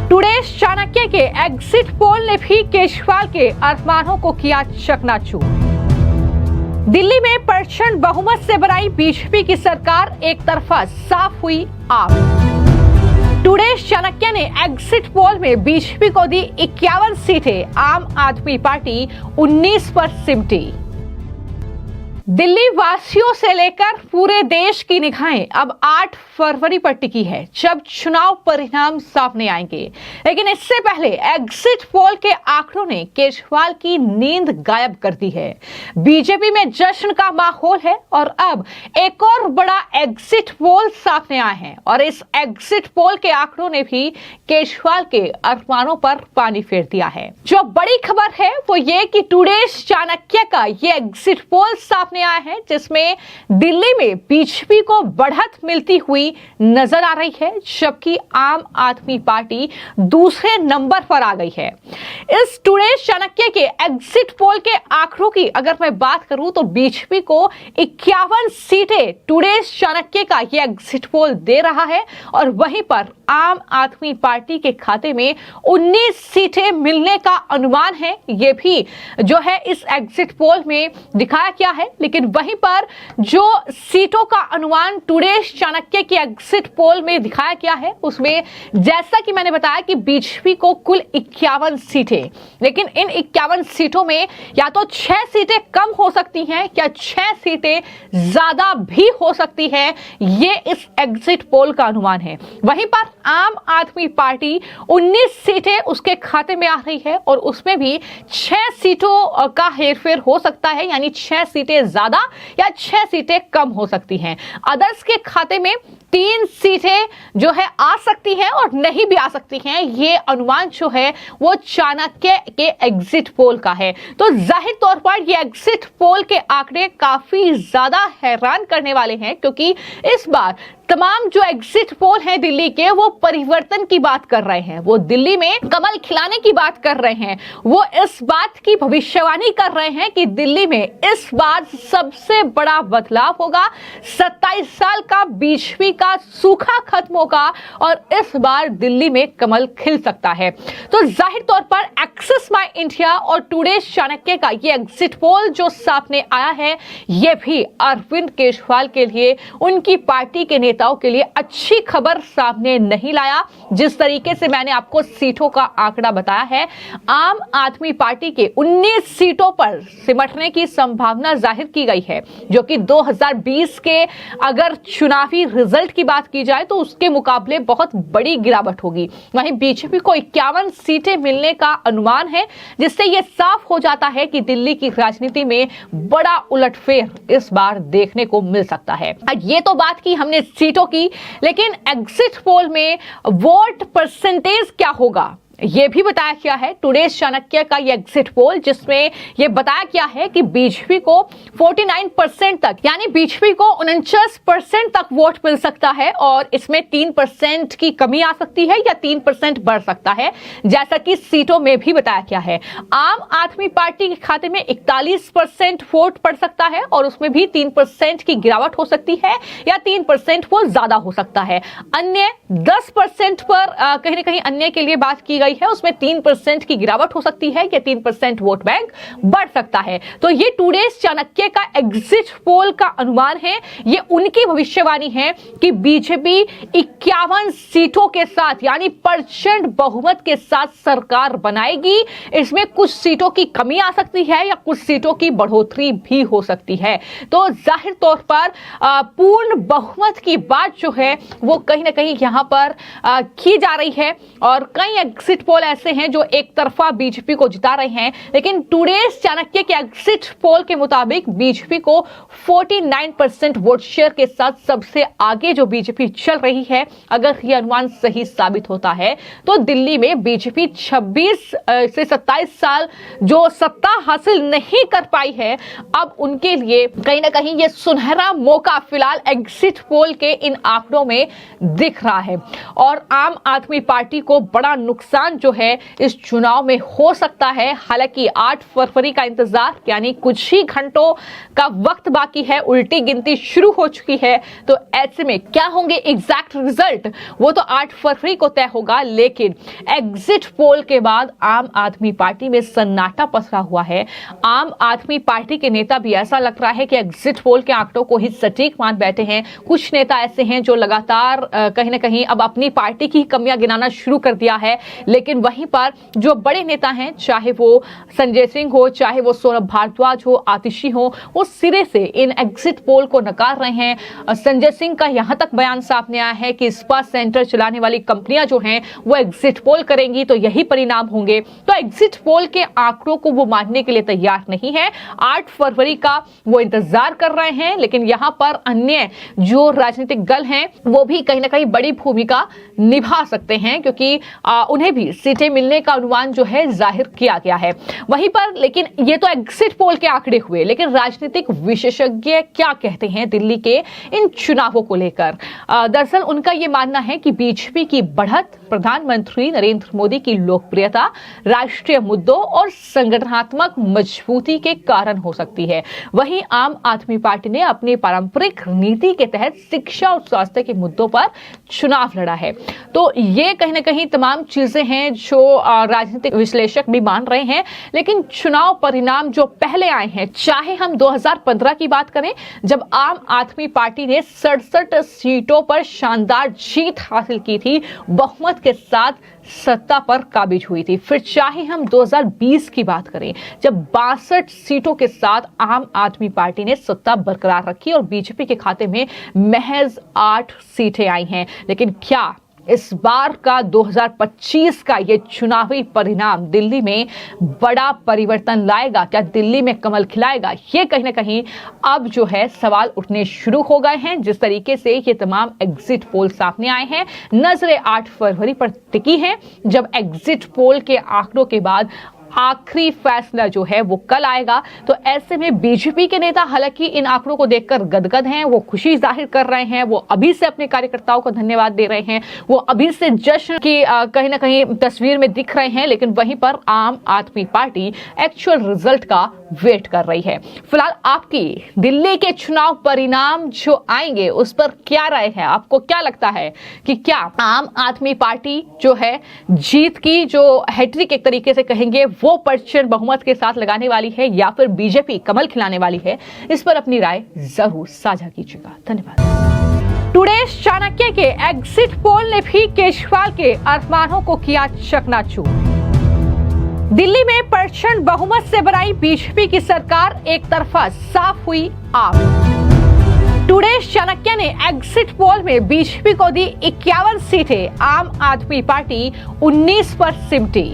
Today Chanakya के exit poll ने भी केजरीवाल के अरमानों को किया चकनाचूर। दिल्ली में प्रचंड बहुमत से बनाई बीजेपी की सरकार एक तरफा साफ हुई आग। टुडे चाणक्य ने एग्जिट पोल में बीजेपी को दी 51 सीटें, आम आदमी पार्टी 19 पर सिमटी। दिल्ली वासियों से लेकर पूरे देश की निगाहें अब 8 फरवरी पर टिकी है, जब चुनाव परिणाम सामने आएंगे। लेकिन इससे पहले एग्जिट पोल के आंकड़ों ने केजरीवाल की नींद गायब कर दी है। बीजेपी में जश्न का माहौल है और अब एक और बड़ा एग्जिट पोल सामने आए हैं और इस एग्जिट पोल के आंकड़ों ने भी केजरीवाल के अरमानों पर पानी फेर दिया है। जो बड़ी खबर है वो ये कि टुडे चाणक्य का ये एग्जिट पोल सामने आया है, जिसमें दिल्ली में बीजेपी को बढ़त मिलती हुई नजर आ रही है, जबकि आम आदमी पार्टी दूसरे नंबर पर आ गई है। इस टुडे चाणक्य के एग्जिट पोल के आंकड़ों की अगर मैं बात करूं तो बीजेपी को 51 सीटें टुडे चाणक्य का यह एग्जिट पोल दे रहा है और वहीं पर आम आदमी पार्टी के खाते में 19 सीटें मिलने का अनुमान है। यह भी जो है इस एग्जिट पोल में दिखाया गया है, लेकिन वहीं पर जो सीटों का अनुमान टुडे चाणक्य के एग्जिट पोल में दिखाया गया है उसमें जैसा कि मैंने बताया कि बीजेपी को कुल 51 सीटें, लेकिन इन 51 सीटों में या तो 6 सीटें कम हो सकती हैं या 6 सीटें ज्यादा भी हो सकती है, ये इस एग्जिट पोल का अनुमान है। वहीं पर आम आदमी पार्टी 19 सीटें उसके खाते में आ रही है और उसमें भी 6 सीटों का हेरफेर हो सकता है, यानी 6 सीटें ज्यादा या 6 सीटें कम हो सकती हैं। अदर्स के खाते में 3 सीटें जो है आ सकती हैं और नहीं भी आ सकती हैं। ये अनुमान जो है वो चाणक्य के एग्जिट पोल का है। तो जाहिर तौर पर ये एग्जिट पोल के आंकड़े काफी ज्यादा हैरान करने वाले हैं, क्योंकि इस बार तमाम जो एग्जिट पोल हैं दिल्ली के वो परिवर्तन की बात कर रहे हैं, वो दिल्ली में कमल खिलाने की बात कर रहे हैं, वो इस बात की भविष्यवाणी कर रहे हैं कि दिल्ली में इस बार सबसे बड़ा बदलाव होगा, 27 साल का बीजेपी का सूखा खत्म होगा और इस बार दिल्ली में कमल खिल सकता है। तो जाहिर तौर पर एक्सिस माय इंडिया और टुडे चाणक्य का ये एग्जिट पोल जो सामने आया है, ये भी अरविंद केजरीवाल के लिए, उनकी पार्टी के नेताओं के लिए अच्छी खबर सामने नहीं लाया। जिस तरीके से मैंने आपको सीटों का आंकड़ा बताया है, आम आदमी पार्टी के 19 सीटों पर सिमटने की संभावना जाहिर की गई है, जो कि 2020 के अगर चुनावी रिजल्ट की बात की जाए तो उसके मुकाबले बहुत बड़ी गिरावट होगी। वहीं बीजेपी को 51 सीटें मिलने का अनुमान है, जिससे यह साफ हो जाता है कि दिल्ली की राजनीति में बड़ा उलटफेर इस बार देखने को मिल सकता है। ये तो बात की हमने सीटों की, लेकिन एग्जिट पोल में वोट परसेंटेज क्या होगा ये भी बताया गया है। टुडे चाणक्य का ये एग्जिट पोल जिसमें ये बताया गया है कि बीजेपी को 49% तक, यानी बीजेपी को 49% तक वोट मिल सकता है और इसमें 3% की कमी आ सकती है या 3% बढ़ सकता है, जैसा कि सीटों में भी बताया गया है। आम आदमी पार्टी के खाते में 41% वोट पड़ सकता है और उसमें भी 3% की गिरावट हो सकती है या 3% वो ज्यादा हो सकता है। अन्य 10% पर कहीं ना कहीं अन्य के लिए बात की है, उसमें 3% की गिरावट हो सकती है या 3% वोट बैंक बढ़ सकता है। तो ये टुडे चाणक्य का एग्जिट पोल का अनुमान है, ये उनकी भविष्यवाणी है कि बीजेपी 51 सीटों के साथ यानी प्रचंड बहुमत के साथ सरकार बनाएगी। इसमें कुछ सीटों की कमी आ सकती है या कुछ सीटों की बढ़ोतरी भी हो सकती है। तो जाहिर तौर पर पूर्ण बहुमत की बात जो है वो कहीं ना कहीं यहां पर की जा रही है और कई एग्जिट पोल ऐसे हैं जो एक तरफा बीजेपी को जिता रहे हैं, लेकिन टुडे चाणक्य के एग्जिट पोल के मुताबिक बीजेपी को 49% वोट शेयर के साथ सबसे आगे जो बीजेपी चल रही है। अगर यह अनुमान सही साबित होता है तो दिल्ली में बीजेपी 26 से 27 साल जो सत्ता हासिल नहीं कर पाई है, अब उनके लिए कहीं ना कहीं यह सुनहरा मौका फिलहाल एग्जिट पोल के इन आंकड़ों में दिख रहा है और आम आदमी पार्टी को बड़ा नुकसान रुझान जो है इस चुनाव में हो सकता है। हालांकि 8 फरवरी का इंतजार, यानी कुछ ही घंटों का वक्त बाकी है, उल्टी गिनती शुरू हो चुकी है। तो ऐसे में क्या होंगे एग्जैक्ट रिजल्ट, वो तो 8 फरवरी को तय होगा। लेकिन एग्जिट पोल के बाद आम आदमी पार्टी में सन्नाटा पसरा हुआ है। आम आदमी पार्टी के नेता भी ऐसा लग रहा है कि एग्जिट पोल के आंकड़ों को ही सटीक मान बैठे हैं। कुछ नेता ऐसे हैं जो लगातार कहीं ना कहीं अब अपनी पार्टी की कमियां गिनाना शुरू कर दिया है। लेकिन वहीं पर जो बड़े नेता हैं, चाहे वो संजय सिंह हो, चाहे वो सौरभ भारद्वाज हो, आतिशी हो, वो सिरे से इन एग्जिट पोल को नकार रहे हैं। संजय सिंह का यहां तक बयान सामने आया है कि इस्पात सेंटर चलाने वाली कंपनियां जो हैं वो एग्जिट पोल करेंगी तो यही परिणाम होंगे। तो एग्जिट पोल के आंकड़ों को वो मानने के लिए तैयार नहीं है। 8 फरवरी का वो इंतजार कर रहे हैं। लेकिन यहां पर अन्य जो राजनीतिक दल हैं वो भी कहीं ना कहीं बड़ी भूमिका निभा सकते हैं, क्योंकि उन्हें भी सीटें मिलने का अनुमान जो है जाहिर किया गया है। वहीं पर लेकिन ये तो एग्जिट पोल के आंकड़े हुए, लेकिन राजनीतिक विशेषज्ञ क्या कहते हैं दिल्ली के इन चुनावों को लेकर। दरअसल उनका यह मानना है कि बीजेपी की बढ़त प्रधानमंत्री नरेंद्र मोदी की लोकप्रियता, राष्ट्रीय मुद्दों और संगठनात्मक मजबूती के कारण हो सकती है। वहीं आम आदमी पार्टी ने अपनी पारंपरिक नीति के तहत शिक्षा और स्वास्थ्य के मुद्दों पर चुनाव लड़ा है। तो ये कहीं ना कहीं तमाम चीजें हैं जो राजनीतिक विश्लेषक भी मान रहे हैं। लेकिन चुनाव परिणाम जो पहले आए हैं, चाहे हम 2015 की बात करें जब आम आदमी पार्टी ने 67 सीटों पर शानदार जीत हासिल की थी, बहुमत के साथ सत्ता पर काबिज हुई थी। फिर चाहे हम 2020 की बात करें जब 62 सीटों के साथ आम आदमी पार्टी ने सत्ता बरकरार रखी और बीजेपी के खाते में महज 8 सीटें आई हैं। लेकिन क्या इस बार का 2025 का ये चुनावी परिणाम दिल्ली में बड़ा परिवर्तन लाएगा? क्या दिल्ली में कमल खिलाएगा? ये कहीं ना कहीं अब जो है सवाल उठने शुरू हो गए हैं। जिस तरीके से ये तमाम एग्जिट पोल सामने आए हैं, नजरें 8 फरवरी पर टिकी हैं, जब एग्जिट पोल के आंकड़ों के बाद आखिरी फैसला जो है वो कल आएगा। तो ऐसे में बीजेपी के नेता हालांकि इन आंकड़ों को देखकर गदगद हैं, वो खुशी जाहिर कर रहे हैं, वो अभी से अपने कार्यकर्ताओं को धन्यवाद दे रहे हैं, वो अभी से जश्न की कहीं ना कहीं तस्वीर में दिख रहे हैं। लेकिन वहीं पर आम आदमी पार्टी एक्चुअल रिजल्ट का वेट कर रही है। फिलहाल आपकी दिल्ली के चुनाव परिणाम जो आएंगे उस पर क्या राय है? आपको क्या लगता है कि क्या आम आदमी पार्टी जो है जीत की जो हैट्रिक एक तरीके से कहेंगे वो प्रचंड बहुमत के साथ लगाने वाली है, या फिर बीजेपी कमल खिलाने वाली है? इस पर अपनी राय जरूर साझा कीजिएगा। धन्यवाद। टुडे चाणक्य के एग्जिट पोल ने भी केजरीवाल के अरमानों को किया चकनाचूर। दिल्ली में प्रचंड बहुमत से बनाई बीजेपी की सरकार एक तरफा साफ हुई आग। टुडे चाणक्य ने एग्जिट पोल में बीजेपी को दी 51 सीटें, आम आदमी पार्टी 19 पर सिमटी।